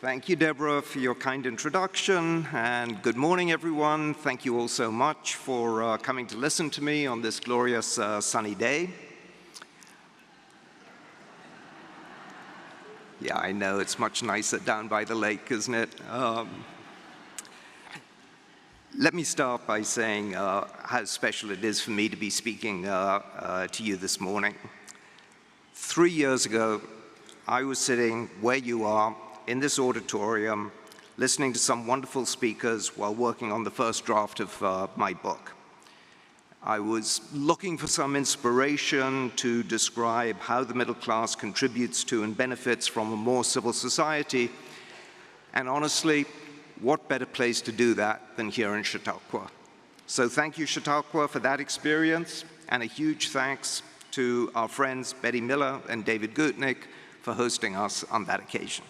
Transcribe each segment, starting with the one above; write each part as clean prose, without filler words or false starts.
Thank you, Deborah, for your kind introduction, and good morning, everyone. Thank you all so much for coming to listen to me on this glorious sunny day. Yeah, I know, it's much nicer down by the lake, isn't it? Let me start by saying how special it is for me to be speaking to you this morning. 3 years ago, I was sitting where you are, in this auditorium, listening to some wonderful speakers while working on the first draft of my book. I was looking for some inspiration to describe how the middle class contributes to and benefits from a more civil society, and honestly, what better place to do that than here in Chautauqua? So thank you, Chautauqua, for that experience, and a huge thanks to our friends Betty Miller and David Gutnick for hosting us on that occasion.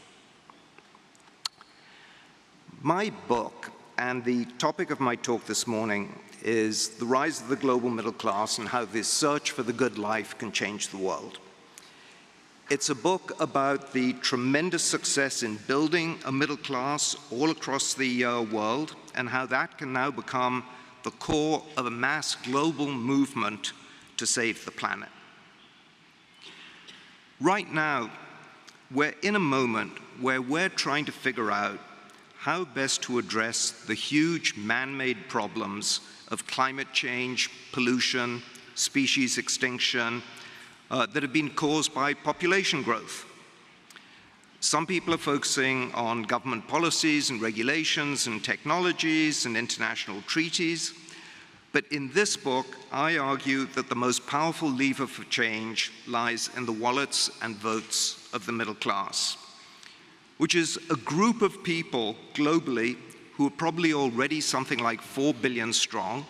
My book and the topic of my talk this morning is the rise of the global middle class and how this search for the good life can change the world. It's a book about the tremendous success in building a middle class all across the world and how that can now become the core of a mass global movement to save the planet. Right now, we're in a moment where we're trying to figure out how best to address the huge man-made problems of climate change, pollution, species extinction that have been caused by population growth. Some people are focusing on government policies and regulations and technologies and international treaties, but in this book, I argue that the most powerful lever for change lies in the wallets and votes of the middle class, which is a group of people globally who are probably already something like 4 billion strong,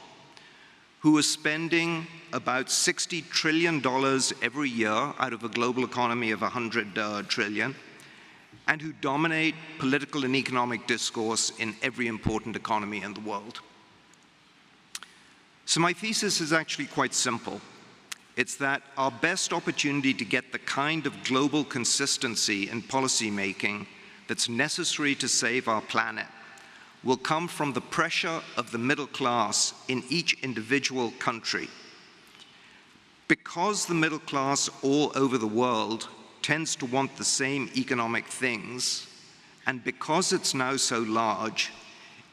who are spending about $60 trillion every year out of a global economy of 100 trillion, and who dominate political and economic discourse in every important economy in the world. So my thesis is actually quite simple. It's that our best opportunity to get the kind of global consistency in policymaking that's necessary to save our planet will come from the pressure of the middle class in each individual country. Because the middle class all over the world tends to want the same economic things, and because it's now so large,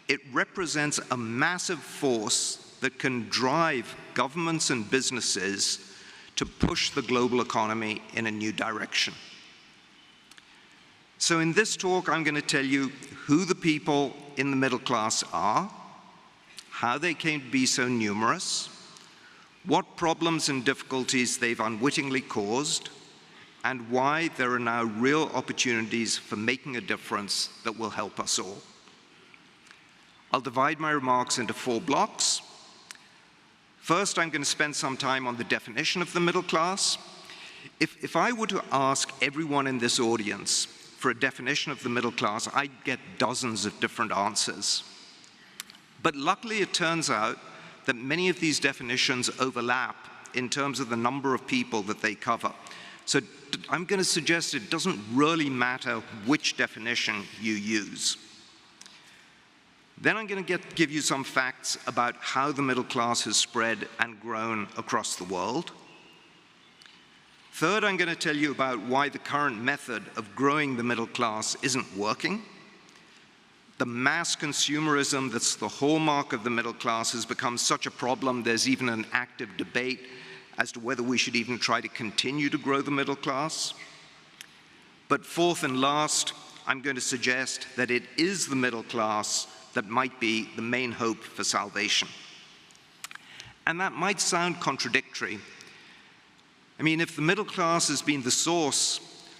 it represents a massive force that can drive governments and businesses to push the global economy in a new direction. So in this talk, I'm going to tell you who the people in the middle class are, how they came to be so numerous, what problems and difficulties they've unwittingly caused, and why there are now real opportunities for making a difference that will help us all. I'll divide my remarks into 4 blocks. First, I'm going to spend some time on the definition of the middle class. If I were to ask everyone in this audience for a definition of the middle class, I'd get dozens of different answers. But luckily, it turns out that many of these definitions overlap in terms of the number of people that they cover. So I'm going to suggest it doesn't really matter which definition you use. Then I'm going to give you some facts about how the middle class has spread and grown across the world. Third, I'm going to tell you about why the current method of growing the middle class isn't working. The mass consumerism that's the hallmark of the middle class has become such a problem, there's even an active debate as to whether we should even try to continue to grow the middle class. But fourth and last, I'm going to suggest that it is the middle class that might be the main hope for salvation. And that might sound contradictory. I mean, if the middle class has been the source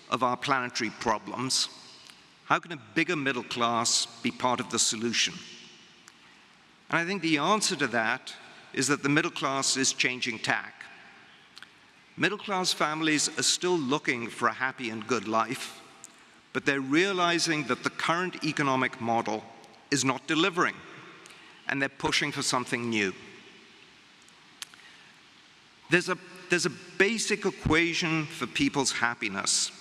of our planetary problems, how can a bigger middle class be part of the solution? And I think the answer to that is that the middle class is changing tack. Middle class families are still looking for a happy and good life, but they're realizing that the current economic model is not delivering, and they're pushing for something new. There's a basic equation for people's happiness,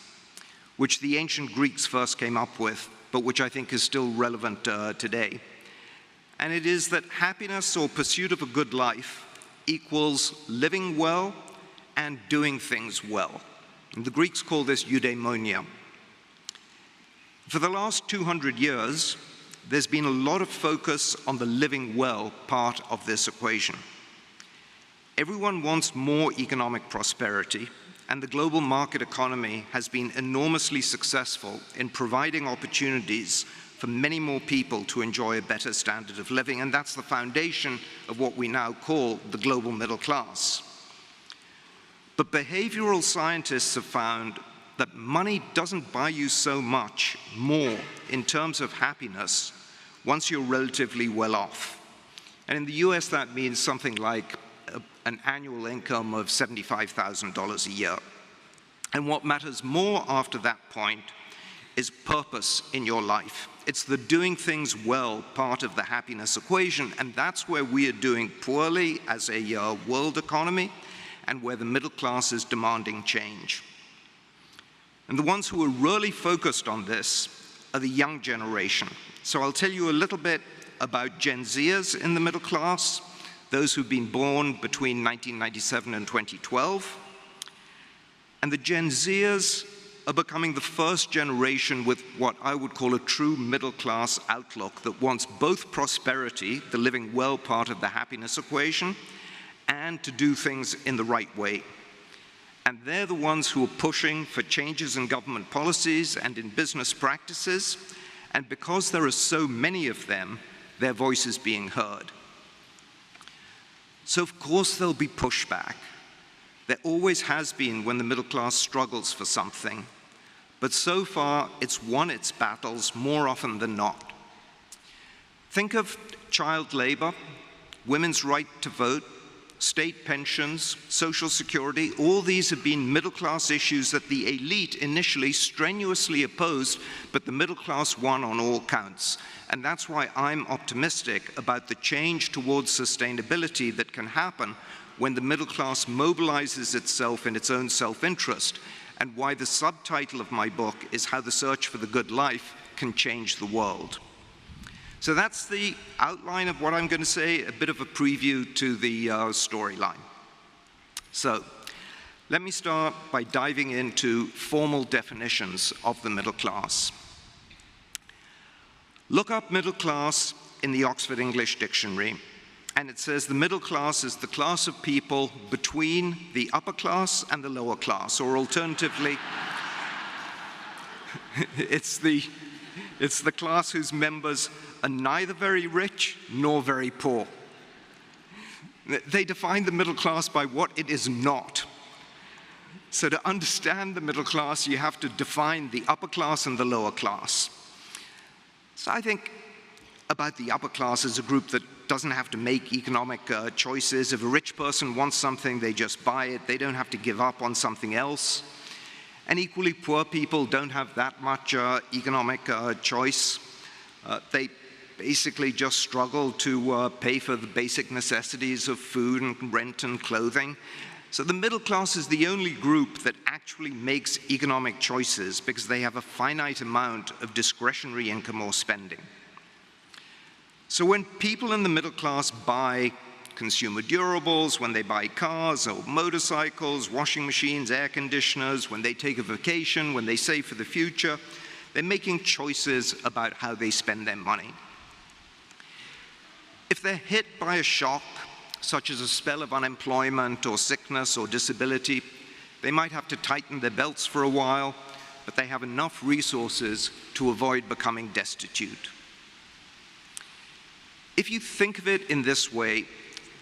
which the ancient Greeks first came up with but which I think is still relevant today. And it is that happiness or pursuit of a good life equals living well and doing things well. And the Greeks call this eudaimonia. For the last 200 years, there's been a lot of focus on the living well part of this equation. Everyone wants more economic prosperity, and the global market economy has been enormously successful in providing opportunities for many more people to enjoy a better standard of living, and that's the foundation of what we now call the global middle class. But behavioral scientists have found that money doesn't buy you so much more in terms of happiness once you're relatively well off. And in the US, that means something like an annual income of $75,000 a year. And what matters more after that point is purpose in your life. It's the doing things well part of the happiness equation, and that's where we are doing poorly as a world economy, and where the middle class is demanding change. And the ones who are really focused on this are the young generation. So I'll tell you a little bit about Gen Zers in the middle class, those who've been born between 1997 and 2012. And the Gen Zers are becoming the first generation with what I would call a true middle class outlook that wants both prosperity, the living well part of the happiness equation, and to do things in the right way. And they're the ones who are pushing for changes in government policies and in business practices, and because there are so many of them, their voice is being heard. So of course there'll be pushback. There always has been when the middle class struggles for something, but so far it's won its battles more often than not. Think of child labor, women's right to vote, state pensions, social security. All these have been middle-class issues that the elite initially strenuously opposed, but the middle class won on all counts. And that's why I'm optimistic about the change towards sustainability that can happen when the middle class mobilizes itself in its own self-interest, and why the subtitle of my book is How the Search for the Good Life Can Change the World. So that's the outline of what I'm going to say, a bit of a preview to the storyline. So let me start by diving into formal definitions of the middle class. Look up middle class in the Oxford English Dictionary, and it says the middle class is the class of people between the upper class and the lower class, or alternatively, it's the class whose members are neither very rich nor very poor. They define the middle class by what it is not. So to understand the middle class, you have to define the upper class and the lower class. So I think about the upper class as a group that doesn't have to make economic choices. If a rich person wants something, they just buy it. They don't have to give up on something else. And equally, poor people don't have that much economic choice. They basically just struggle to pay for the basic necessities of food and rent and clothing. So the middle class is the only group that actually makes economic choices because they have a finite amount of discretionary income or spending. So when people in the middle class buy consumer durables, when they buy cars or motorcycles, washing machines, air conditioners, when they take a vacation, when they save for the future, they're making choices about how they spend their money. If they're hit by a shock, such as a spell of unemployment or sickness or disability, they might have to tighten their belts for a while, but they have enough resources to avoid becoming destitute. If you think of it in this way,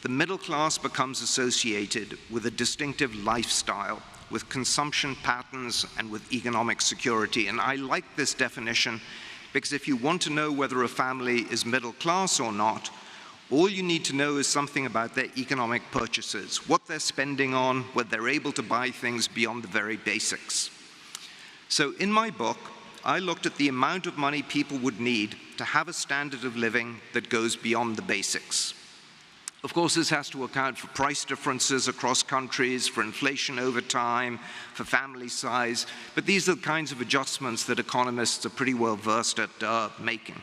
the middle class becomes associated with a distinctive lifestyle, with consumption patterns, and with economic security. And I like this definition because if you want to know whether a family is middle class or not, all you need to know is something about their economic purchases, what they're spending on, whether they're able to buy things beyond the very basics. So in my book, I looked at the amount of money people would need to have a standard of living that goes beyond the basics. Of course, this has to account for price differences across countries, for inflation over time, for family size, but these are the kinds of adjustments that economists are pretty well versed at making.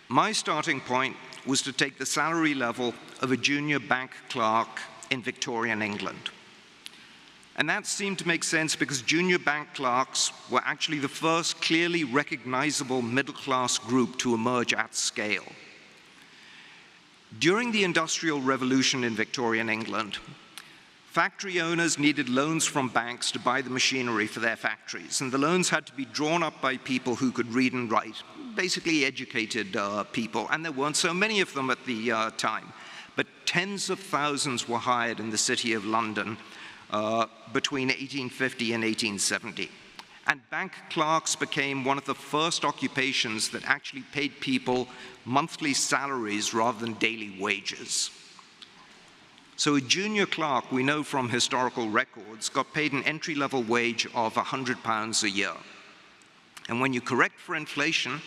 My starting point was to take the salary level of a junior bank clerk in Victorian England. And that seemed to make sense because junior bank clerks were actually the first clearly recognizable middle-class group to emerge at scale. During the Industrial Revolution in Victorian England, factory owners needed loans from banks to buy the machinery for their factories, and the loans had to be drawn up by people who could read and write, basically educated people, and there weren't so many of them at the time. But tens of thousands were hired in the City of London between 1850 and 1870. And bank clerks became one of the first occupations that actually paid people monthly salaries rather than daily wages. So a junior clerk, we know from historical records, got paid an entry-level wage of £100 a year. And when you correct for inflation,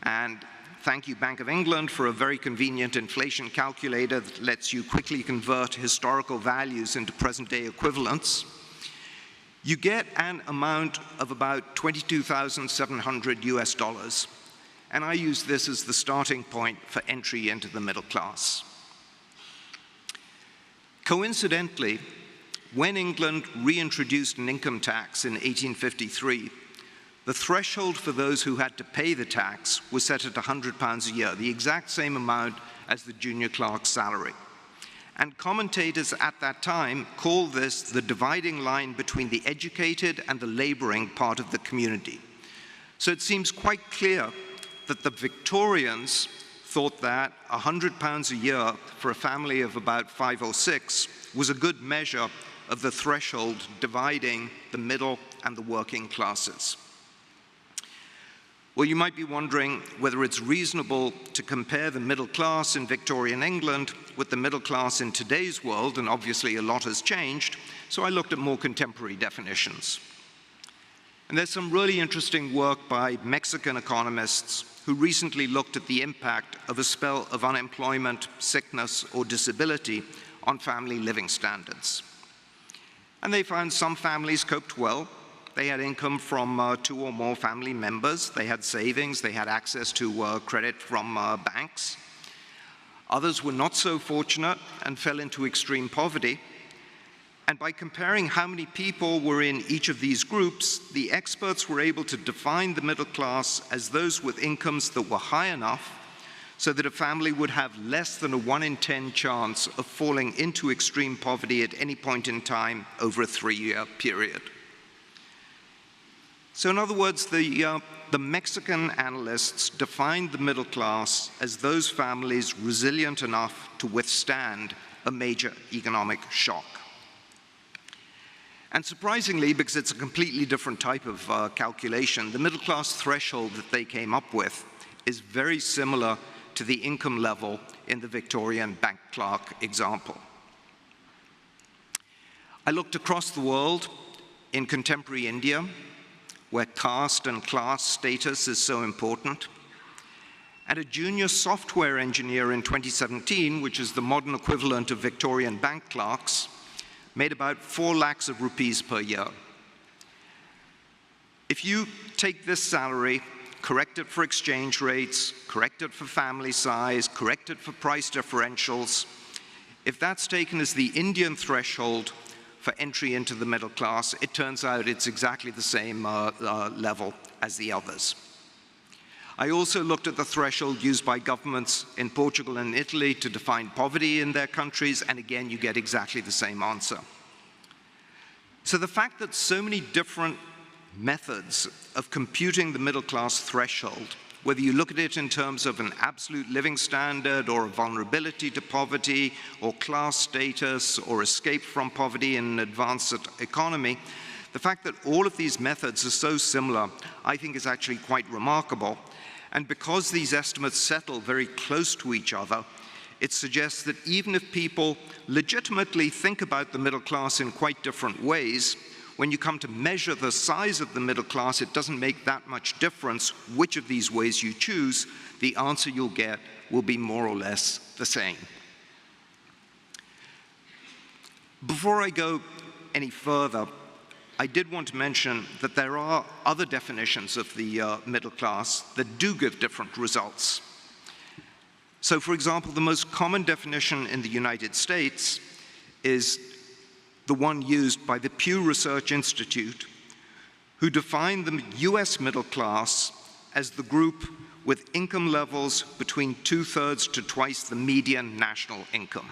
and thank you, Bank of England, for a very convenient inflation calculator that lets you quickly convert historical values into present-day equivalents, you get an amount of about $22,700 US. And I use this as the starting point for entry into the middle class. Coincidentally, when England reintroduced an income tax in 1853, the threshold for those who had to pay the tax was set at £100 a year, the exact same amount as the junior clerk's salary. And commentators at that time called this the dividing line between the educated and the laboring part of the community. So it seems quite clear that the Victorians thought that £100 a year for a family of about 5 or 6 was a good measure of the threshold dividing the middle and the working classes. Well, you might be wondering whether it's reasonable to compare the middle class in Victorian England with the middle class in today's world, and obviously a lot has changed, so I looked at more contemporary definitions. And there's some really interesting work by Mexican economists who recently looked at the impact of a spell of unemployment, sickness, or disability on family living standards. And they found some families coped well. They had income from 2 or more family members. They had savings. They had access to credit from banks. Others were not so fortunate and fell into extreme poverty. And by comparing how many people were in each of these groups, the experts were able to define the middle class as those with incomes that were high enough so that a family would have less than a 1 in 10 chance of falling into extreme poverty at any point in time over a 3-year period. So in other words, the Mexican analysts defined the middle class as those families resilient enough to withstand a major economic shock. And surprisingly, because it's a completely different type of calculation, the middle class threshold that they came up with is very similar to the income level in the Victorian bank clerk example. I looked across the world in contemporary India, where caste and class status is so important. And a junior software engineer in 2017, which is the modern equivalent of Victorian bank clerks, made about 4 lakhs of rupees per year. If you take this salary, correct it for exchange rates, correct it for family size, correct it for price differentials, if that's taken as the Indian threshold for entry into the middle class, it turns out it's exactly the same level as the others. I also looked at the threshold used by governments in Portugal and Italy to define poverty in their countries, and again, you get exactly the same answer. So the fact that so many different methods of computing the middle class threshold, whether you look at it in terms of an absolute living standard or a vulnerability to poverty or class status or escape from poverty in an advanced economy, the fact that all of these methods are so similar, I think is actually quite remarkable. And because these estimates settle very close to each other, it suggests that even if people legitimately think about the middle class in quite different ways, when you come to measure the size of the middle class, it doesn't make that much difference which of these ways you choose. The answer you'll get will be more or less the same. Before I go any further, I did want to mention that there are other definitions of the middle class that do give different results. So, for example, the most common definition in the United States is the one used by the Pew Research Institute, who define the US middle class as the group with income levels between 2/3 to twice the median national income.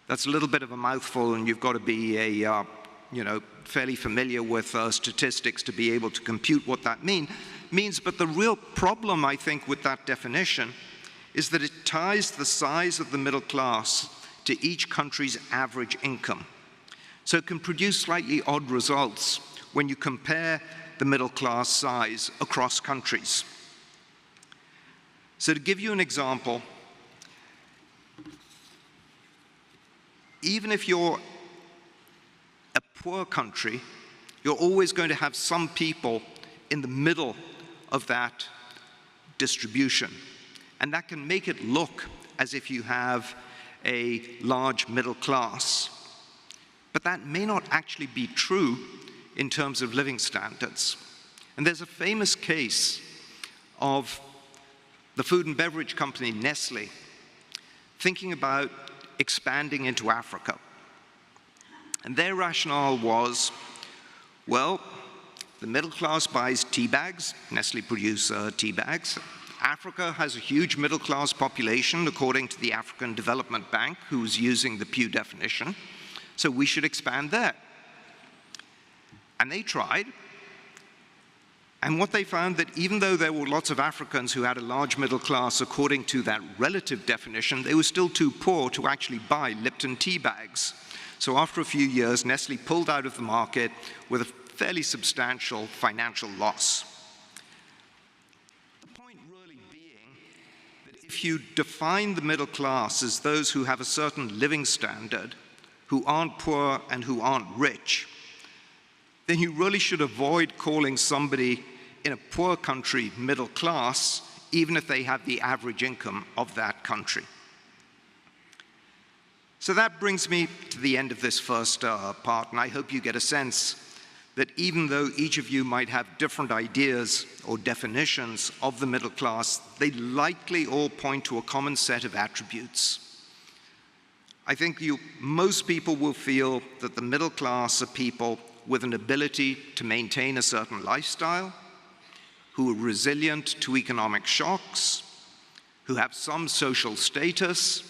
That's a little bit of a mouthful, and you've got to be fairly familiar with statistics to be able to compute what that means. But the real problem, I think, with that definition is that it ties the size of the middle class to each country's average income. So it can produce slightly odd results when you compare the middle class size across countries. So to give you an example, even if you're a poor country, you're always going to have some people in the middle of that distribution. And that can make it look as if you have a large middle class. But that may not actually be true in terms of living standards. And there's a famous case of the food and beverage company Nestle thinking about expanding into Africa. And their rationale was, well, the middle class buys tea bags. Nestle produce tea bags. Africa has a huge middle class population, according to the African Development Bank, who's using the Pew definition. So we should expand there. And they tried. And what they found that even though there were lots of Africans who had a large middle class according to that relative definition, they were still too poor to actually buy Lipton tea bags. So after a few years, Nestle pulled out of the market with a fairly substantial financial loss. The point really being that if you define the middle class as those who have a certain living standard, who aren't poor and who aren't rich, then you really should avoid calling somebody in a poor country middle class, even if they have the average income of that country. So that brings me to the end of this first part, and I hope you get a sense that even though each of you might have different ideas or definitions of the middle class, they likely all point to a common set of attributes. I think most people will feel that the middle class are people with an ability to maintain a certain lifestyle, who are resilient to economic shocks, who have some social status,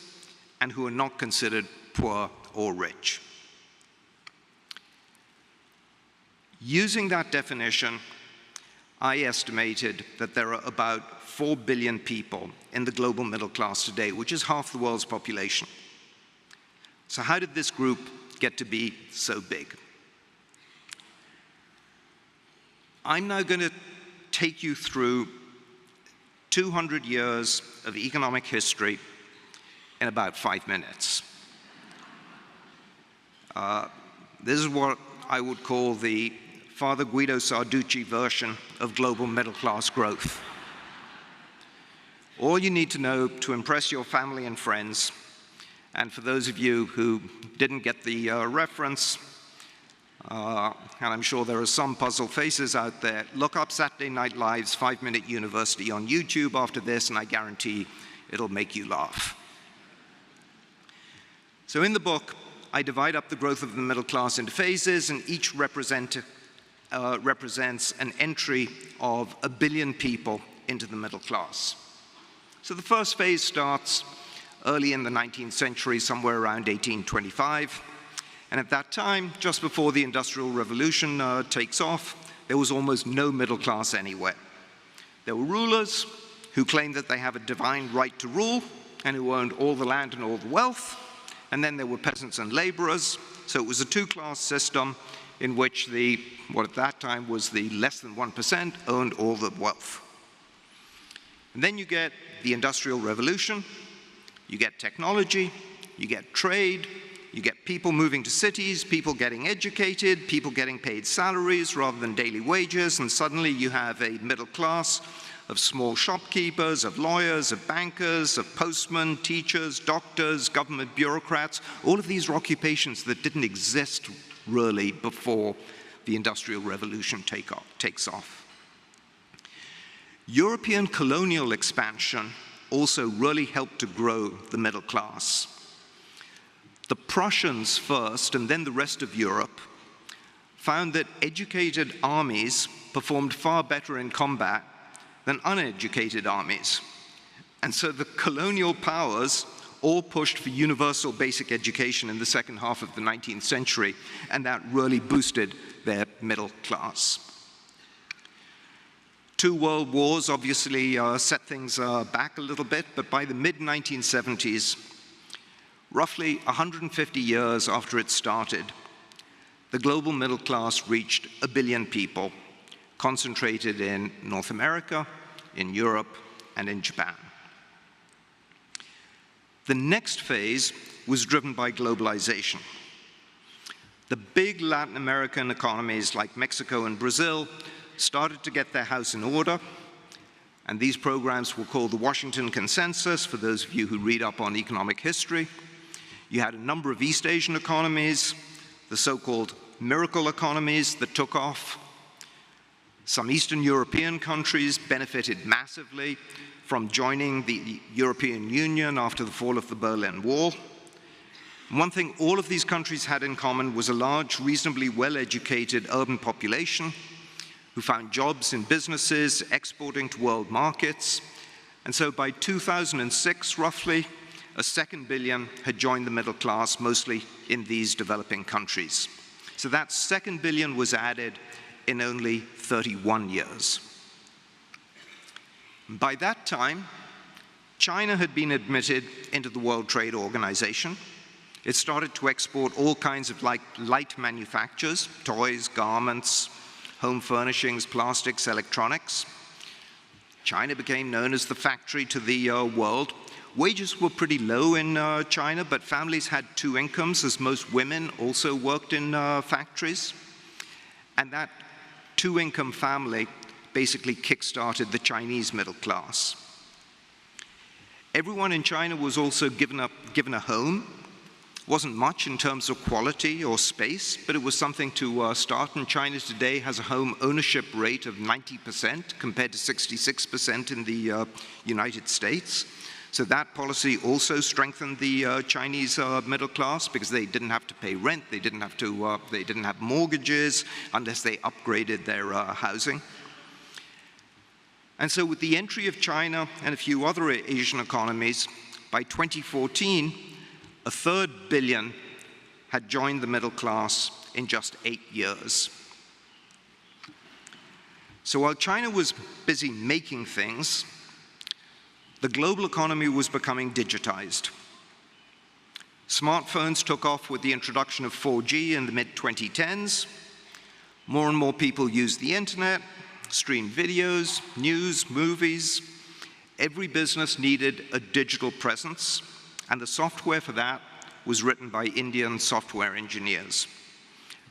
and who are not considered poor or rich. Using that definition, I estimated that there are about 4 billion people in the global middle class today, which is half the world's population. So how did this group get to be so big? I'm now going to take you through 200 years of economic history in about 5 minutes. This is what I would call the Father Guido Sarducci version of global middle class growth. All you need to know to impress your family and friends, and for those of you who didn't get the reference, and I'm sure there are some puzzled faces out there, look up Saturday Night Live's 5-Minute University on YouTube after this, and I guarantee it'll make you laugh. So in the book, I divide up the growth of the middle class into phases, and each represents an entry of 1 billion people into the middle class. So the first phase starts early in the 19th century, somewhere around 1825. And at that time, just before the Industrial Revolution takes off, there was almost no middle class anywhere. There were rulers who claimed that they have a divine right to rule and who owned all the land and all the wealth. And then there were peasants and laborers. So it was a two-class system in which what at that time was the less than 1% owned all the wealth. And then you get the Industrial Revolution, you get technology, you get trade, You get people moving to cities, people getting educated, people getting paid salaries rather than daily wages, and suddenly you have a middle class of small shopkeepers, of lawyers, of bankers, of postmen, teachers, doctors, government bureaucrats. All of these are occupations that didn't exist really before the Industrial Revolution takes off. European colonial expansion also really helped to grow the middle class. The Prussians first, and then the rest of Europe, found that educated armies performed far better in combat than uneducated armies. And so the colonial powers all pushed for universal basic education in the second half of the 19th century, and that really boosted their middle class. 2 world wars obviously set things back a little bit, but by the mid-1970s, roughly 150 years after it started, the global middle class reached 1 billion people, concentrated in North America, in Europe, and in Japan. The next phase was driven by globalization. The big Latin American economies like Mexico and Brazil started to get their house in order, and these programs were called the Washington Consensus, for those of you who read up on economic history. You had a number of East Asian economies, the so-called miracle economies that took off. Some Eastern European countries benefited massively from joining the European Union after the fall of the Berlin Wall. One thing all of these countries had in common was a large, reasonably well-educated urban population who found jobs in businesses exporting to world markets. And so by 2006, roughly, a 2nd billion had joined the middle class, mostly in these developing countries. So that 2nd billion was added in only 31 years. By that time, China had been admitted into the World Trade Organization. It started to export all kinds of light manufactures, toys, garments, home furnishings, plastics, electronics. China became known as the factory to the world. Wages were pretty low in China, but families had 2 incomes, as most women also worked in factories. And that 2-income family basically kick-started the Chinese middle class. Everyone in China was also given a home. Wasn't much in terms of quality or space, but it was something to start, and China today has a home ownership rate of 90% compared to 66% in the United States. So that policy also strengthened the Chinese middle class because they didn't have to pay rent, they didn't have mortgages unless they upgraded their housing. And so with the entry of China and a few other Asian economies, by 2014, a 3rd billion had joined the middle class in just 8 years. So while China was busy making things, the global economy was becoming digitized. Smartphones took off with the introduction of 4G in the mid-2010s. More and more people used the internet, streamed videos, news, movies. Every business needed a digital presence, and the software for that was written by Indian software engineers.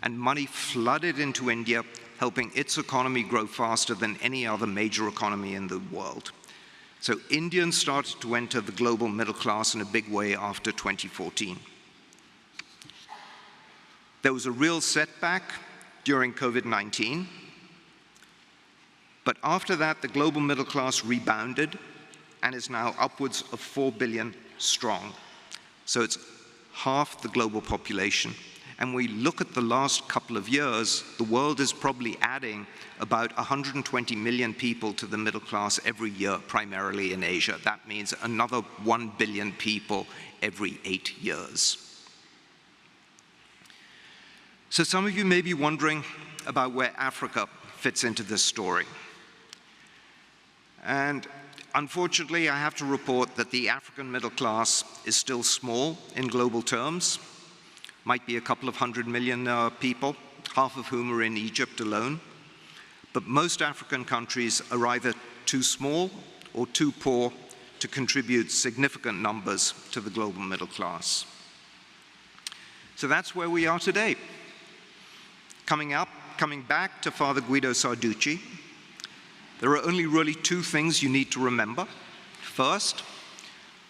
And money flooded into India, helping its economy grow faster than any other major economy in the world. So Indians started to enter the global middle class in a big way after 2014. There was a real setback during COVID-19, but after that, the global middle class rebounded and is now upwards of 4 billion strong. So it's half the global population. And we look at the last couple of years, the world is probably adding about 120 million people to the middle class every year, primarily in Asia. That means another 1 billion people every 8 years. So some of you may be wondering about where Africa fits into this story. And unfortunately, I have to report that the African middle class is still small in global terms. Might be a couple of 100 million people, half of whom are in Egypt alone. But most African countries are either too small or too poor to contribute significant numbers to the global middle class. So that's where we are today. Coming back to Father Guido Sarducci, there are only really two things you need to remember. First,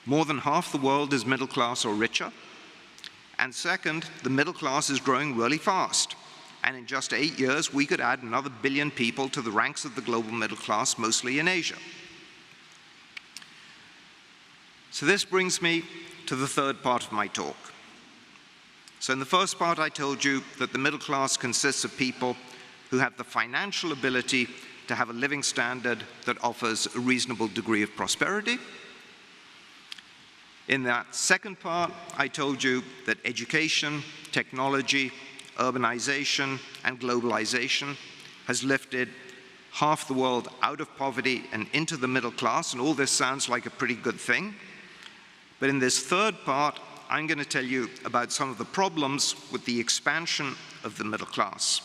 more than half the world is middle class or richer. And second, the middle class is growing really fast. And in just 8 years, we could add another billion people to the ranks of the global middle class, mostly in Asia. So this brings me to the third part of my talk. So in the first part, I told you that the middle class consists of people who have the financial ability to have a living standard that offers a reasonable degree of prosperity. In that second part, I told you that education, technology, urbanization, and globalization has lifted half the world out of poverty and into the middle class, and all this sounds like a pretty good thing. But in this third part, I'm going to tell you about some of the problems with the expansion of the middle class.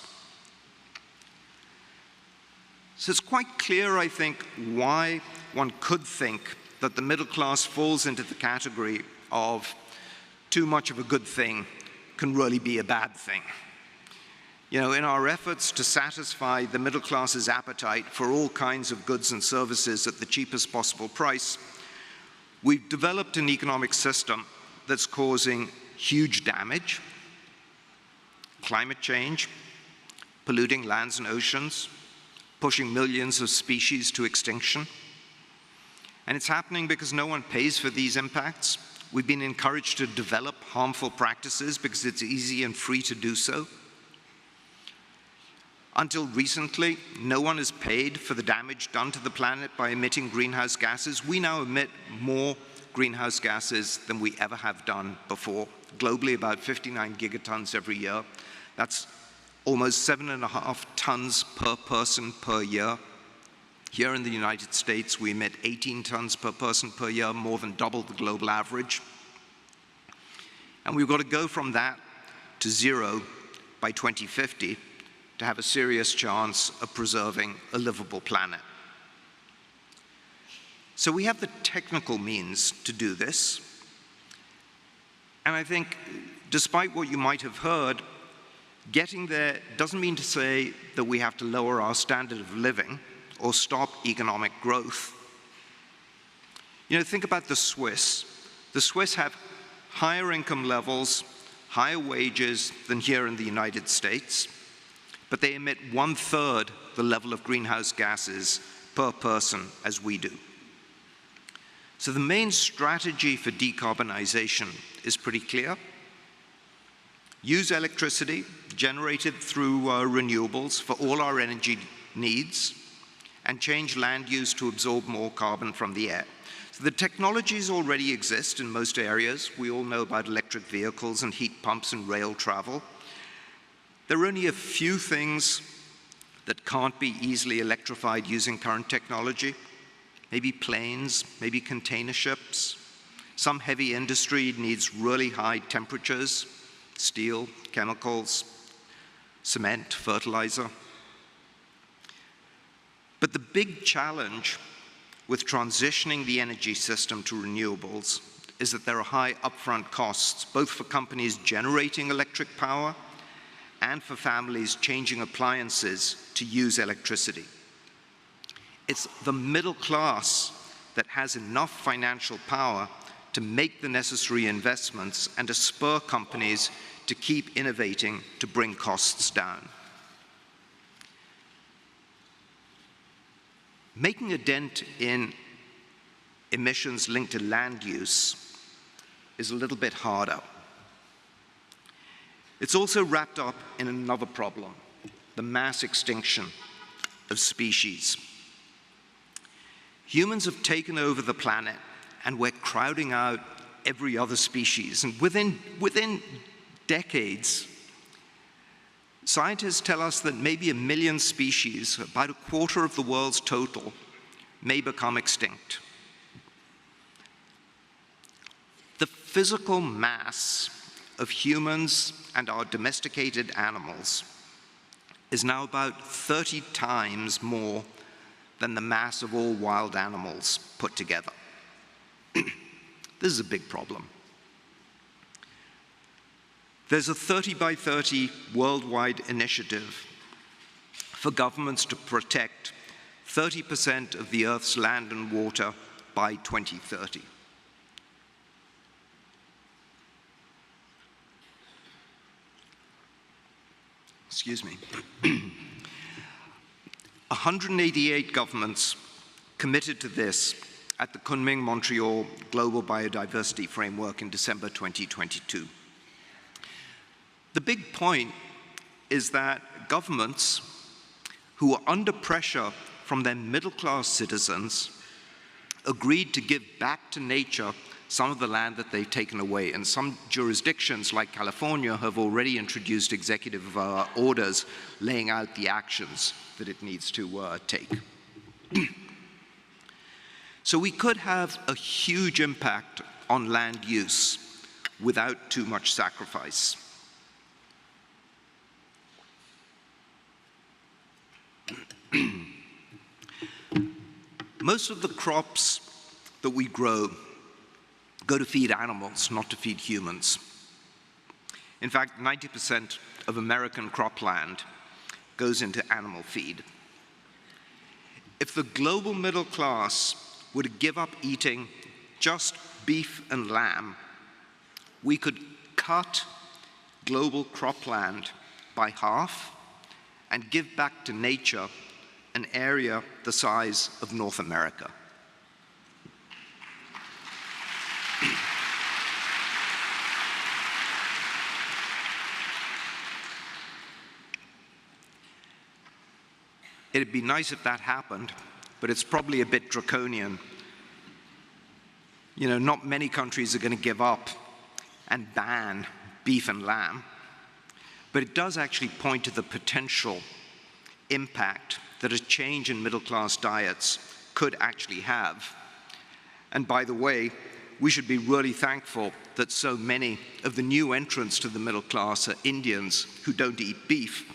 So it's quite clear, I think, why one could think that the middle class falls into the category of too much of a good thing can really be a bad thing. You know, in our efforts to satisfy the middle class's appetite for all kinds of goods and services at the cheapest possible price, we've developed an economic system that's causing huge damage, climate change, polluting lands and oceans, pushing millions of species to extinction. And it's happening because no one pays for these impacts. We've been encouraged to develop harmful practices because it's easy and free to do so. Until recently, no one has paid for the damage done to the planet by emitting greenhouse gases. We now emit more greenhouse gases than we ever have done before. Globally, about 59 gigatons every year. That's almost 7.5 tons per person per year. Here in the United States, we emit 18 tons per person per year, more than double the global average. And we've got to go from that to zero by 2050 to have a serious chance of preserving a livable planet. So we have the technical means to do this. And I think, despite what you might have heard, getting there doesn't mean to say that we have to lower our standard of living or stop economic growth. You know, think about the Swiss. The Swiss have higher income levels, higher wages than here in the United States, but they emit 1/3 the level of greenhouse gases per person as we do. So the main strategy for decarbonization is pretty clear. Use electricity generated through renewables for all our energy needs, and change land use to absorb more carbon from the air. So the technologies already exist in most areas. We all know about electric vehicles and heat pumps and rail travel. There are only a few things that can't be easily electrified using current technology. Maybe planes, maybe container ships. Some heavy industry needs really high temperatures, steel, chemicals, cement, fertilizer. But the big challenge with transitioning the energy system to renewables is that there are high upfront costs, both for companies generating electric power and for families changing appliances to use electricity. It's the middle class that has enough financial power to make the necessary investments and to spur companies to keep innovating to bring costs down. Making a dent in emissions linked to land use is a little bit harder. It's also wrapped up in another problem, the mass extinction of species. Humans have taken over the planet, and we're crowding out every other species. And within decades, scientists tell us that maybe 1 million species, about 1/4 of the world's total, may become extinct. The physical mass of humans and our domesticated animals is now about 30 times more than the mass of all wild animals put together. This is a big problem. There's a 30 by 30 worldwide initiative for governments to protect 30% of the Earth's land and water by 2030. Excuse me. 188 governments committed to this at the Kunming-Montreal Global Biodiversity Framework in December 2022. The big point is that governments who are under pressure from their middle-class citizens agreed to give back to nature some of the land that they've taken away. And some jurisdictions, like California, have already introduced executive orders laying out the actions that it needs to take. So we could have a huge impact on land use without too much sacrifice. Most of the crops that we grow go to feed animals, not to feed humans. In fact, 90% of American cropland goes into animal feed. If the global middle class were to give up eating just beef and lamb, we could cut global cropland by half and give back to nature an area the size of North America. It'd be nice if that happened, but it's probably a bit draconian. You know, not many countries are going to give up and ban beef and lamb, but it does actually point to the potential impact that a change in middle-class diets could actually have. And by the way, we should be really thankful that so many of the new entrants to the middle class are Indians who don't eat beef.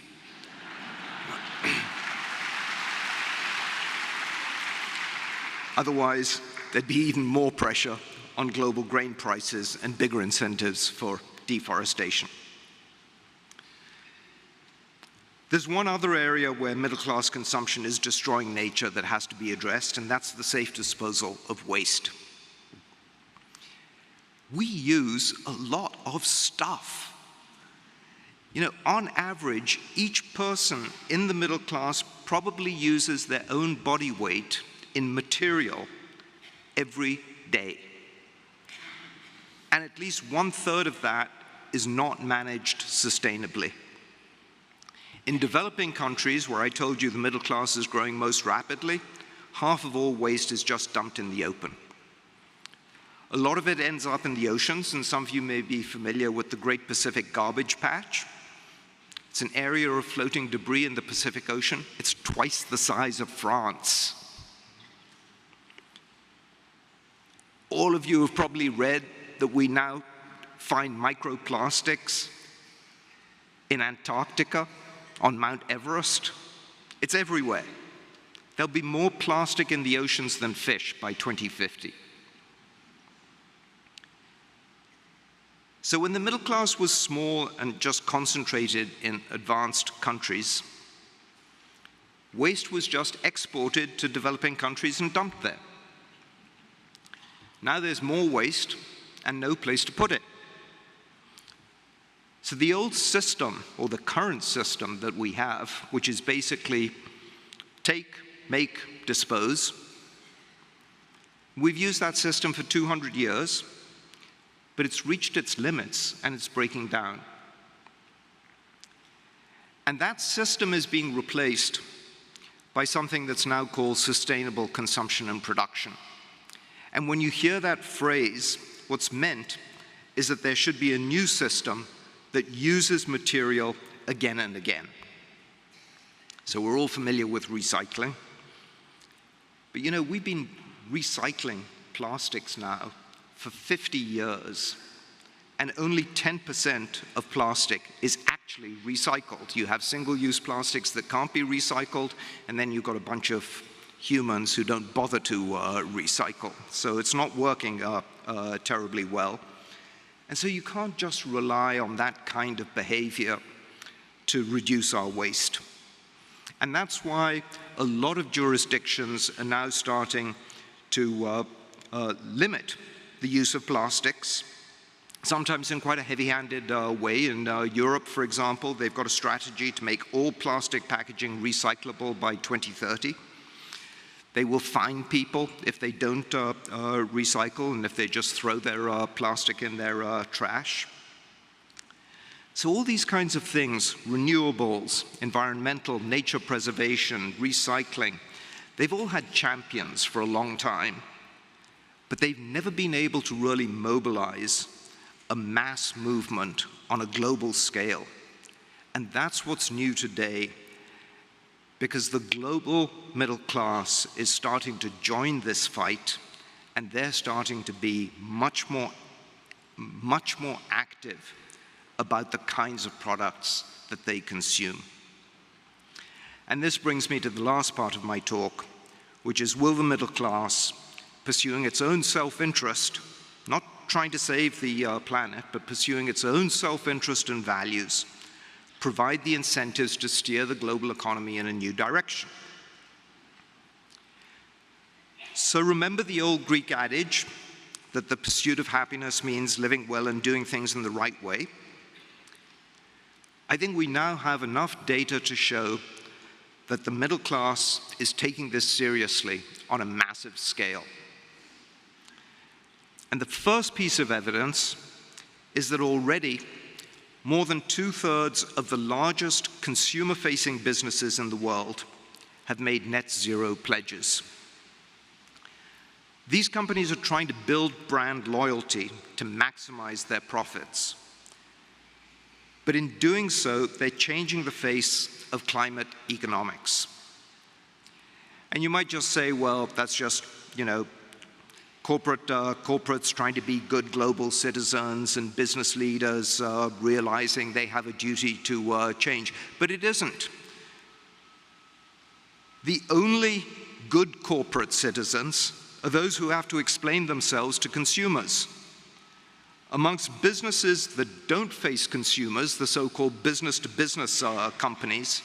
Otherwise, there'd be even more pressure on global grain prices and bigger incentives for deforestation. There's one other area where middle-class consumption is destroying nature that has to be addressed, and that's the safe disposal of waste. We use a lot of stuff. You know, on average, each person in the middle class probably uses their own body weight in material every day. And at least 1/3 of that is not managed sustainably. In developing countries, where I told you the middle class is growing most rapidly, half of all waste is just dumped in the open. A lot of it ends up in the oceans, and some of you may be familiar with the Great Pacific Garbage Patch. It's an area of floating debris in the Pacific Ocean. It's twice the size of France. All of you have probably read that we now find microplastics in Antarctica, on Mount Everest. It's everywhere. There'll be more plastic in the oceans than fish by 2050. So when the middle class was small and just concentrated in advanced countries, waste was just exported to developing countries and dumped there. Now there's more waste and no place to put it. So the old system, or the current system that we have, which is basically take, make, dispose, we've used that system for 200 years, but it's reached its limits and it's breaking down. And that system is being replaced by something that's now called sustainable consumption and production. And when you hear that phrase, what's meant is that there should be a new system that uses material again and again. So we're all familiar with recycling. But you know, we've been recycling plastics now for 50 years, and only 10% of plastic is actually recycled. You have single-use plastics that can't be recycled, and then you've got a bunch of humans who don't bother to recycle. So it's not working terribly well. And so you can't just rely on that kind of behavior to reduce our waste. And that's why a lot of jurisdictions are now starting to limit the use of plastics, sometimes in quite a heavy-handed way. In Europe, for example, they've got a strategy to make all plastic packaging recyclable by 2030. They will fine people if they don't recycle and if they just throw their plastic in their trash. So all these kinds of things, renewables, environmental, nature preservation, recycling, they've all had champions for a long time, but they've never been able to really mobilize a mass movement on a global scale. And that's what's new today, because the global middle class is starting to join this fight, and they're starting to be much more active about the kinds of products that they consume. And this brings me to the last part of my talk, which is, will the middle class, pursuing its own self-interest, not trying to save the planet, but pursuing its own self-interest and values, provide the incentives to steer the global economy in a new direction? So remember the old Greek adage that the pursuit of happiness means living well and doing things in the right way? I think we now have enough data to show that the middle class is taking this seriously on a massive scale. And the first piece of evidence is that already more than 2/3 of the largest consumer-facing businesses in the world have made net zero pledges. These companies are trying to build brand loyalty to maximize their profits. But in doing so, they're changing the face of climate economics. And you might just say, well, that's just, corporates trying to be good global citizens and business leaders realizing they have a duty to change. But it isn't. The only good corporate citizens are those who have to explain themselves to consumers. Amongst businesses that don't face consumers, the so-called business-to-business companies,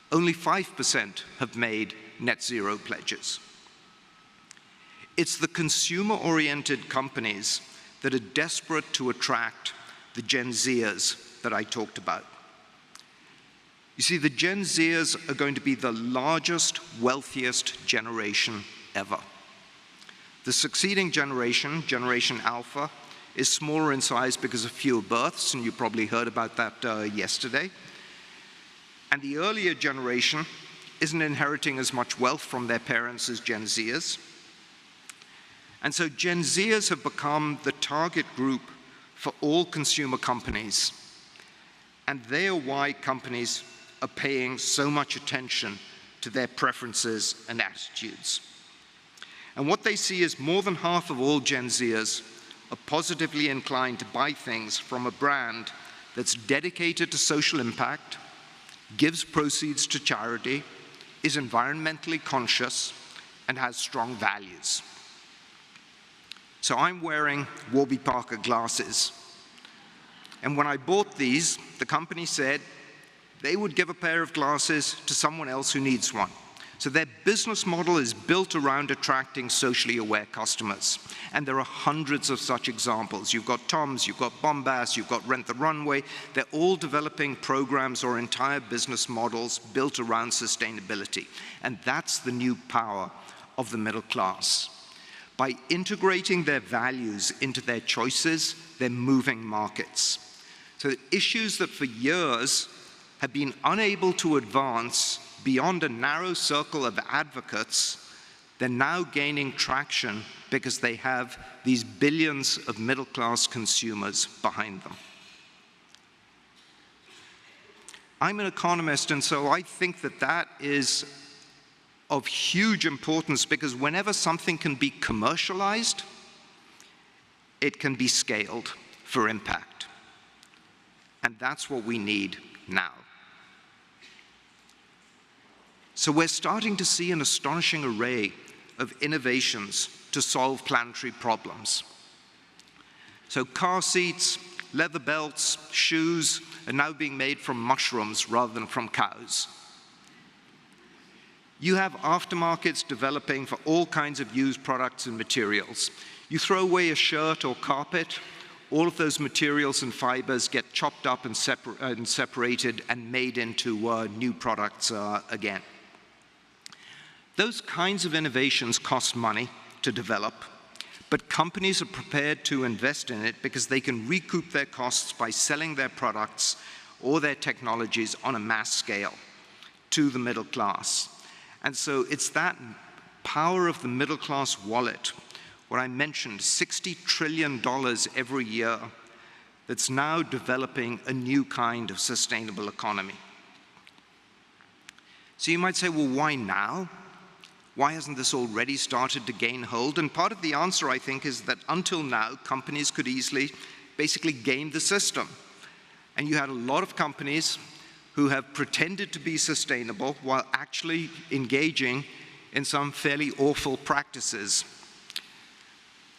only 5% have made net zero pledges. It's the consumer-oriented companies that are desperate to attract the Gen Zers that I talked about. You see, the Gen Zers are going to be the largest, wealthiest generation ever. The succeeding generation, Generation Alpha, is smaller in size because of fewer births, and you probably heard about that yesterday. And the earlier generation isn't inheriting as much wealth from their parents as Gen Zers. And so Gen Zers have become the target group for all consumer companies. And they are why companies are paying so much attention to their preferences and attitudes. And what they see is more than half of all Gen Zers are positively inclined to buy things from a brand that's dedicated to social impact, gives proceeds to charity, is environmentally conscious, and has strong values. So I'm wearing Warby Parker glasses. And when I bought these, the company said they would give a pair of glasses to someone else who needs one. So their business model is built around attracting socially aware customers. And there are hundreds of such examples. You've got Tom's, you've got Bombas, you've got Rent the Runway. They're all developing programs or entire business models built around sustainability. And that's the new power of the middle class. By integrating their values into their choices, they're moving markets. So issues that for years have been unable to advance beyond a narrow circle of advocates, they're now gaining traction because they have these billions of middle-class consumers behind them. I'm an economist, and so I think that that is of huge importance, because whenever something can be commercialized, it can be scaled for impact. And that's what we need now. So we're starting to see an astonishing array of innovations to solve planetary problems. So car seats, leather belts, shoes are now being made from mushrooms rather than from cows. You have aftermarkets developing for all kinds of used products and materials. You throw away a shirt or carpet, all of those materials and fibers get chopped up and separated and made into new products again. Those kinds of innovations cost money to develop, but companies are prepared to invest in it because they can recoup their costs by selling their products or their technologies on a mass scale to the middle class. And so it's that power of the middle class wallet, what I mentioned, $60 trillion every year, that's now developing a new kind of sustainable economy. So you might say, well, why now? Why hasn't this already started to gain hold? And part of the answer, I think, is that until now, companies could easily basically game the system. And you had a lot of companies who have pretended to be sustainable while actually engaging in some fairly awful practices.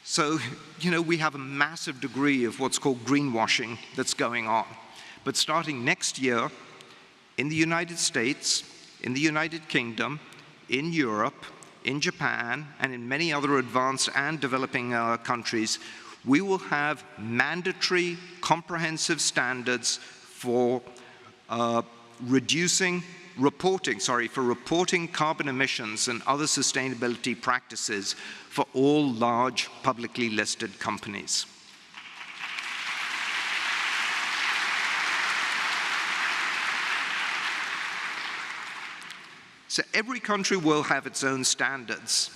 So, we have a massive degree of what's called greenwashing that's going on. But starting next year, in the United States, in the United Kingdom, in Europe, in Japan, and in many other advanced and developing countries, we will have mandatory, comprehensive standards for reporting carbon emissions and other sustainability practices for all large publicly listed companies. So every country will have its own standards,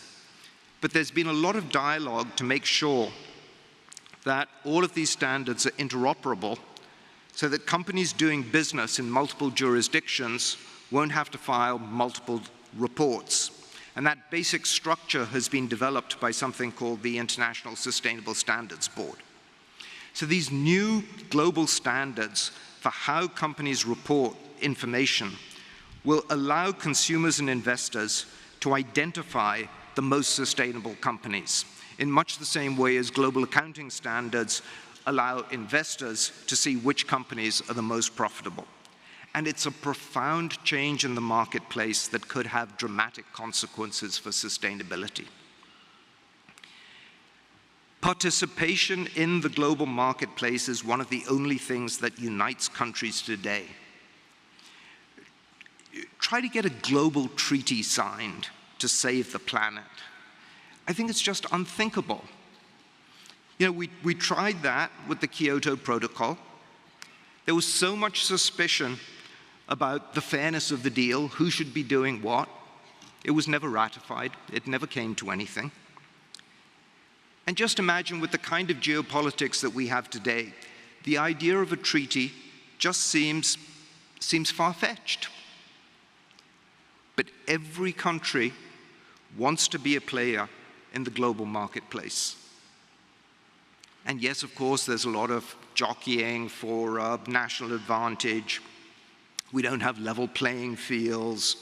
but there's been a lot of dialogue to make sure that all of these standards are interoperable so that companies doing business in multiple jurisdictions won't have to file multiple reports. And that basic structure has been developed by something called the International Sustainable Standards Board. So these new global standards for how companies report information will allow consumers and investors to identify the most sustainable companies, in much the same way as global accounting standards allow investors to see which companies are the most profitable. And it's a profound change in the marketplace that could have dramatic consequences for sustainability. Participation in the global marketplace is one of the only things that unites countries today. Try to get a global treaty signed to save the planet. I think it's just unthinkable. We tried that with the Kyoto Protocol. There was so much suspicion about the fairness of the deal, who should be doing what. It was never ratified. It never came to anything. And just imagine with the kind of geopolitics that we have today, the idea of a treaty just seems far-fetched. But every country wants to be a player in the global marketplace. And yes, of course, there's a lot of jockeying for national advantage. We don't have level playing fields.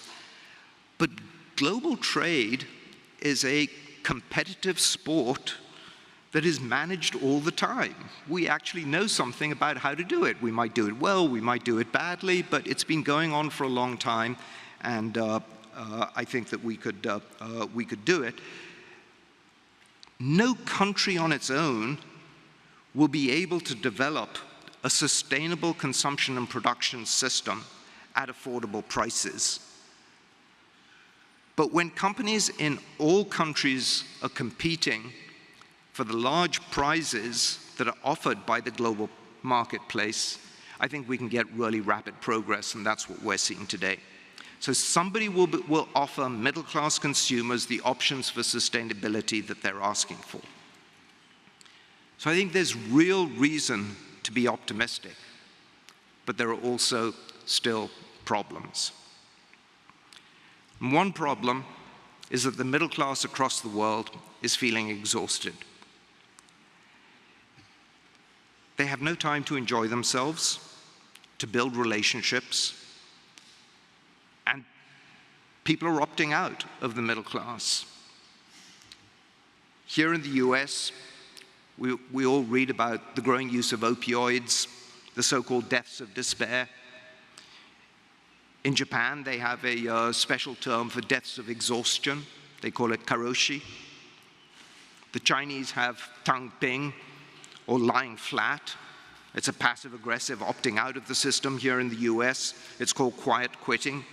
But global trade is a competitive sport that is managed all the time. We actually know something about how to do it. We might do it well, we might do it badly, but it's been going on for a long time, and I think that we could do it. No country on its own will be able to develop a sustainable consumption and production system at affordable prices. But when companies in all countries are competing for the large prizes that are offered by the global marketplace, I think we can get really rapid progress, and that's what we're seeing today. So somebody will offer middle-class consumers the options for sustainability that they're asking for. So I think there's real reason to be optimistic, but there are also still problems. And one problem is that the middle class across the world is feeling exhausted. They have no time to enjoy themselves, to build relationships, and people are opting out of the middle class. Here in the US, We all read about the growing use of opioids, the so-called deaths of despair. In Japan, they have a special term for deaths of exhaustion. They call it karoshi. The Chinese have tang ping, or lying flat. It's a passive-aggressive opting out of the system. Here in the US, it's called quiet quitting.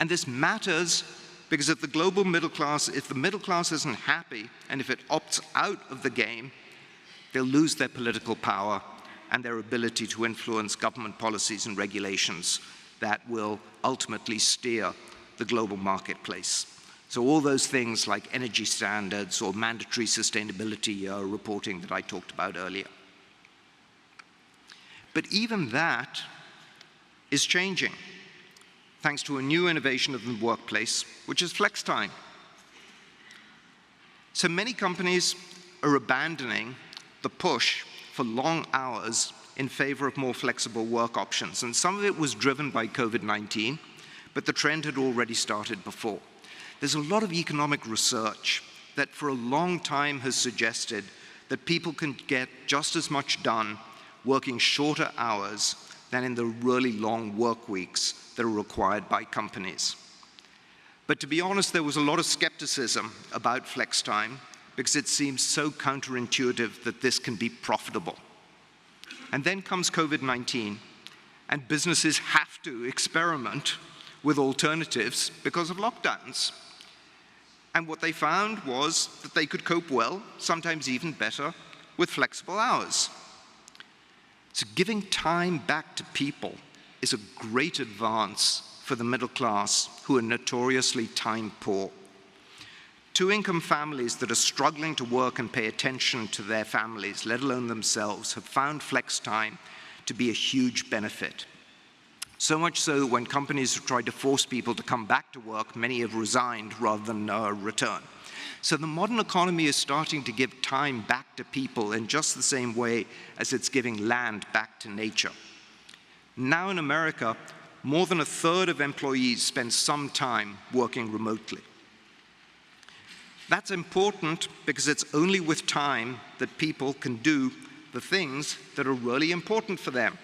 And this matters because if the global middle class, if the middle class isn't happy, and if it opts out of the game, they'll lose their political power and their ability to influence government policies and regulations that will ultimately steer the global marketplace. So all those things like energy standards or mandatory sustainability reporting that I talked about earlier. But even that is changing, thanks to a new innovation of the workplace, which is flex time. So many companies are abandoning the push for long hours in favor of more flexible work options. And some of it was driven by COVID-19, but the trend had already started before. There's a lot of economic research that for a long time has suggested that people can get just as much done working shorter hours than in the really long work weeks that are required by companies. But to be honest, there was a lot of skepticism about flex time because it seems so counterintuitive that this can be profitable. And then comes COVID-19, and businesses have to experiment with alternatives because of lockdowns. And what they found was that they could cope well, sometimes even better, with flexible hours. So giving time back to people is a great advance for the middle class, who are notoriously time poor. Two-income families that are struggling to work and pay attention to their families, let alone themselves, have found flex time to be a huge benefit. So much so that when companies have tried to force people to come back to work, many have resigned rather than return. So the modern economy is starting to give time back to people in just the same way as it's giving land back to nature. Now in America, more than a third of employees spend some time working remotely. That's important because it's only with time that people can do the things that are really important for them.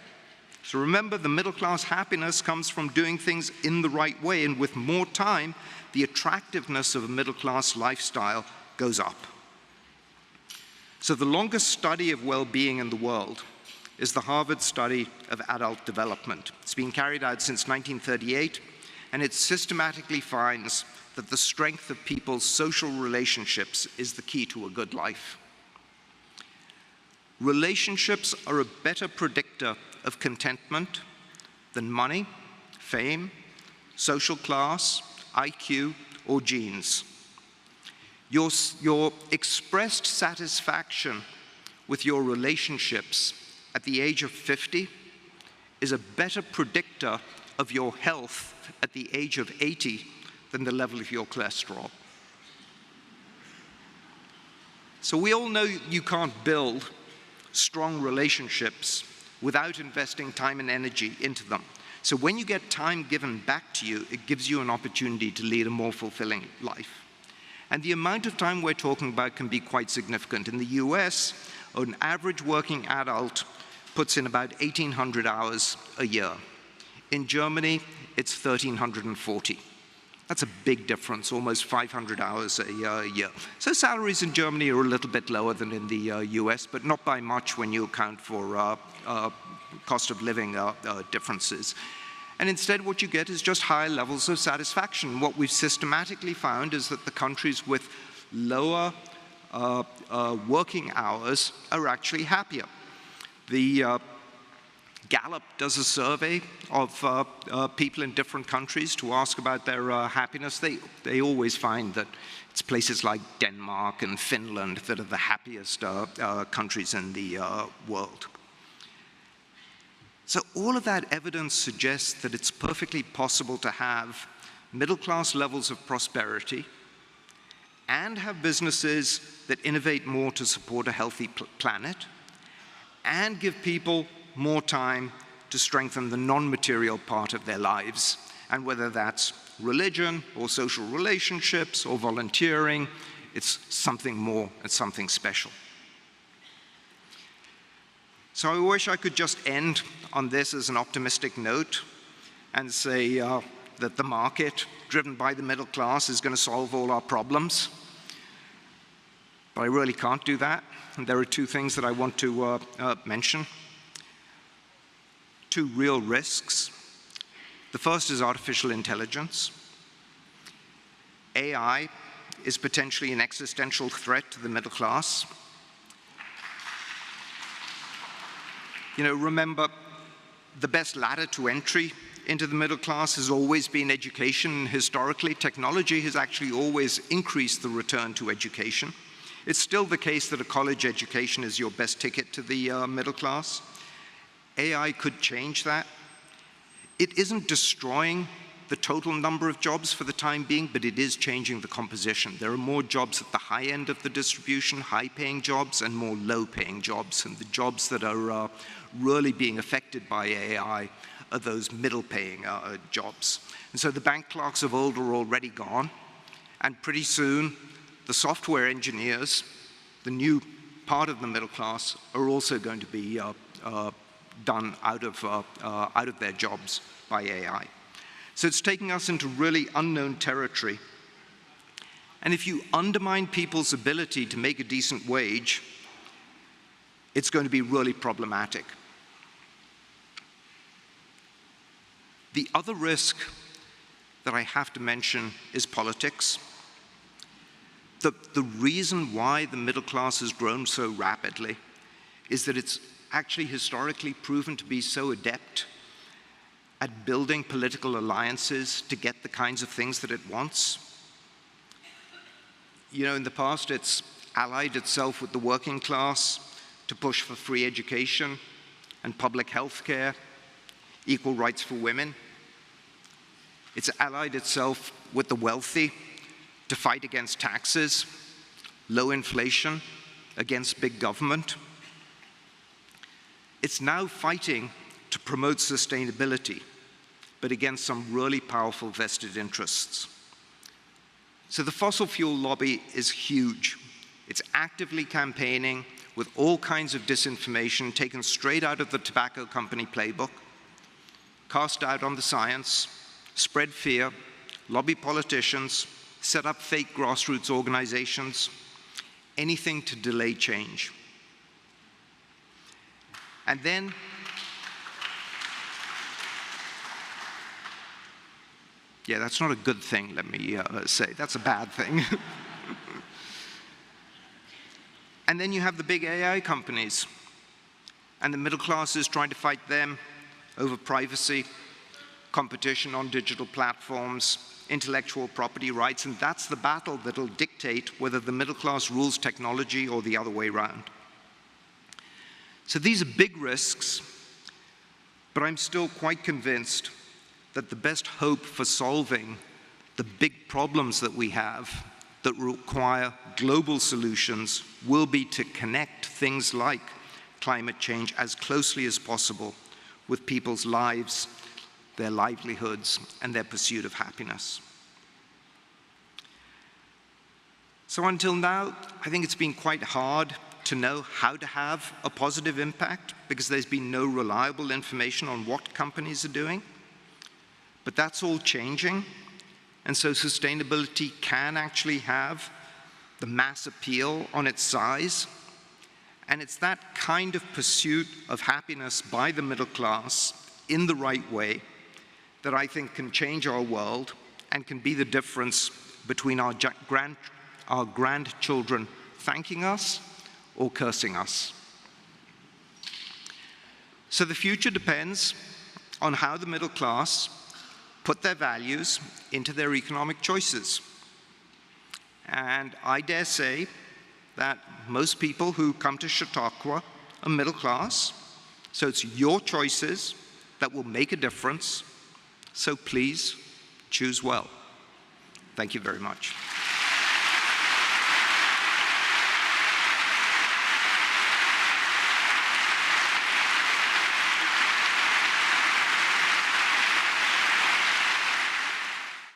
So remember, the middle class happiness comes from doing things in the right way, and with more time, the attractiveness of a middle class lifestyle goes up. So the longest study of well-being in the world is the Harvard study of adult development. It's been carried out since 1938, and it systematically finds that the strength of people's social relationships is the key to a good life. Relationships are a better predictor of contentment than money, fame, social class, IQ, or genes. Your expressed satisfaction with your relationships at the age of 50 is a better predictor of your health at the age of 80 than the level of your cholesterol. So we all know you can't build strong relationships without investing time and energy into them. So when you get time given back to you, it gives you an opportunity to lead a more fulfilling life. And the amount of time we're talking about can be quite significant. In the US, an average working adult puts in about 1,800 hours a year. In Germany, it's 1,340. That's a big difference, almost 500 hours a year. So salaries in Germany are a little bit lower than in the US, but not by much when you account for cost of living differences. And instead, what you get is just higher levels of satisfaction. What we've systematically found is that the countries with lower working hours are actually happier. The Gallup does a survey of people in different countries to ask about their happiness. They always find that it's places like Denmark and Finland that are the happiest countries in the world. So all of that evidence suggests that it's perfectly possible to have middle-class levels of prosperity and have businesses that innovate more to support a healthy planet and give people more time to strengthen the non-material part of their lives. And whether that's religion or social relationships or volunteering, it's something more, it's something special. So I wish I could just end on this as an optimistic note and say that the market, driven by the middle class, is going to solve all our problems. But I really can't do that. And there are two things that I want to mention. Two real risks. The first is artificial intelligence. AI is potentially an existential threat to the middle class. You know, remember, the best ladder to entry into the middle class has always been education. Historically, technology has actually always increased the return to education. It's still the case that a college education is your best ticket to the middle class. AI could change that. It isn't destroying the total number of jobs for the time being, but it is changing the composition. There are more jobs at the high end of the distribution, high-paying jobs, and more low-paying jobs. And the jobs that are really being affected by AI are those middle-paying jobs. And so the bank clerks of old are already gone, and pretty soon the software engineers, the new part of the middle class, are also going to be done out of their jobs by AI. So it's taking us into really unknown territory. And if you undermine people's ability to make a decent wage, it's going to be really problematic. The other risk that I have to mention is politics. The reason why the middle class has grown so rapidly is that it's actually historically proven to be so adept at building political alliances to get the kinds of things that it wants. You know, in the past, it's allied itself with the working class to push for free education and public health care, equal rights for women. It's allied itself with the wealthy to fight against taxes, low inflation, against big government. It's now fighting to promote sustainability, but against some really powerful vested interests. So the fossil fuel lobby is huge. It's actively campaigning with all kinds of disinformation taken straight out of the tobacco company playbook, cast doubt on the science, spread fear, lobby politicians, set up fake grassroots organizations, anything to delay change. And then yeah, that's not a good thing, let me say. That's a bad thing. And then you have the big AI companies, and the middle class is trying to fight them over privacy, competition on digital platforms, intellectual property rights, and that's the battle that'll dictate whether the middle class rules technology or the other way around. So these are big risks, but I'm still quite convinced that the best hope for solving the big problems that we have that require global solutions will be to connect things like climate change as closely as possible with people's lives, their livelihoods, and their pursuit of happiness. So until now, I think it's been quite hard to know how to have a positive impact because there's been no reliable information on what companies are doing. But that's all changing, and so sustainability can actually have the mass appeal on its size, and it's that kind of pursuit of happiness by the middle class in the right way that I think can change our world and can be the difference between our grandchildren thanking us or cursing us. So the future depends on how the middle class put their values into their economic choices. And I dare say that most people who come to Chautauqua are middle class, so it's your choices that will make a difference. So please choose well. Thank you very much.